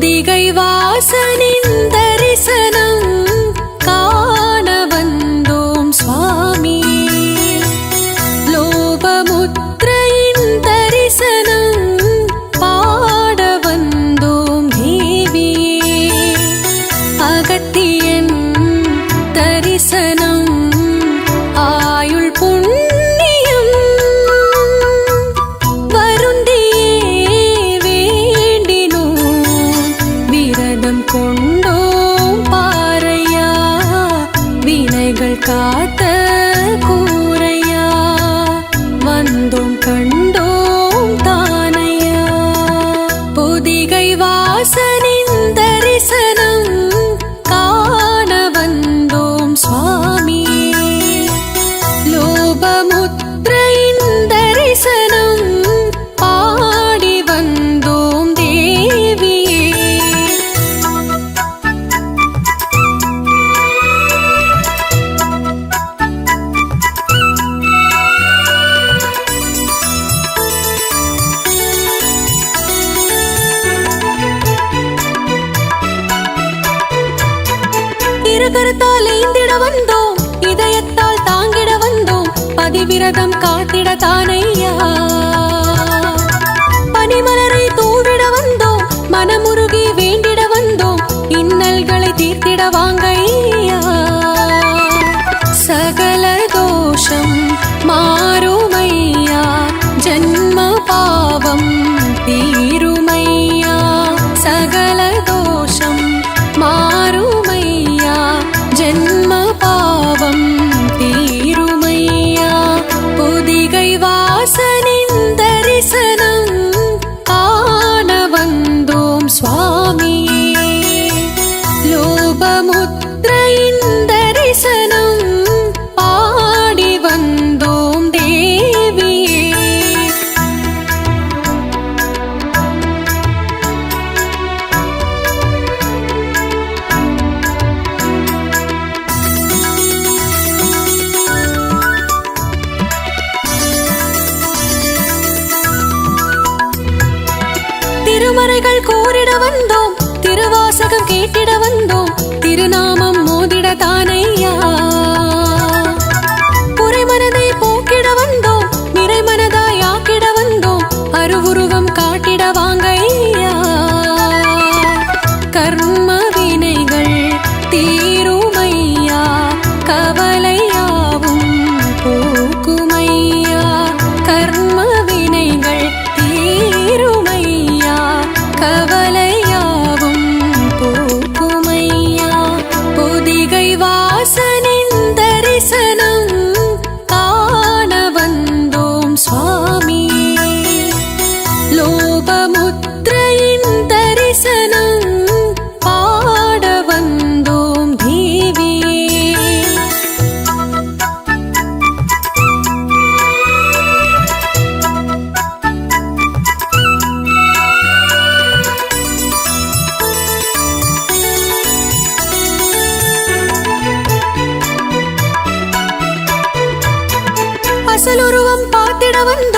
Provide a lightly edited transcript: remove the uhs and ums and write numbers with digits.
பொதிகை வாசனின் தரிசனம் காண வந்தோம் சுவாமி. லோபமுத்ரையின் தரிசனம் பாட வந்தோம் தேவியே. அகத்தியன் தரிசனம் ஆயுள் புண்ணியம் வருந்தியே வேண்டினோம். விரதம் கொண்டோம் பாரையா, வினைகள் காத்த கூரையா. வந்தோம் கண்டோம் தானையா. பொதிகை வாசனின் தரிசனம் காண வந்தோம் சுவாமி. லோபமுத்ரையின் தரிசனம் பாடி வந்தோம் தேவியே. இருகரத்தால் ஏந்திட வந்தோம், இதயத்தால் தாங்கிட வந்தோம். பதிவிரதம் காத்திட தானையா. பனிமலரை தூவிட வந்தோம், மனமுருகி வேண்டிட வந்தோம். இன்னல்களை தீர்த்திட வாங்கையா. சகல தோஷம் மாறுமையா, ஜன்ம பாவம் தீருமையா. சகல தோஷம் மாறுமையா, ஜன்ம பாவம் தீருமையா. பொதிகை வாசனின் தரிசனம் காண வந்தோம் சுவாமியே. லோபமுத்ரையின் தரிசனம் பாடி வந்தோம் தேவியே. திருமறைகள் கூறிட வந்தோம், திருவாசகம் கேட்டிட வந்தோம். திருநாமம் மோதிட தானையா. குறைமனதை போக்கிட வந்தோம், நிறைமனதாய் ஆக்கிட வந்தோம். அருவுருவம் காட்டிட வாங்கையா. கர்ம வினைகள் தீருமையா, கவலையாவும் போக்குமையா. கர்ம வினைகள் தீருமையா, கவலையாவும் போக்குமையா. பொதிகை வாசனின் தரிசனம் காண வந்தோம் சுவாமி. லோபமுத்ரையின் தரிசனம் பாட வந்தோம் தேவியே. அசலுருவம் பார்த்திட வந்தோம்,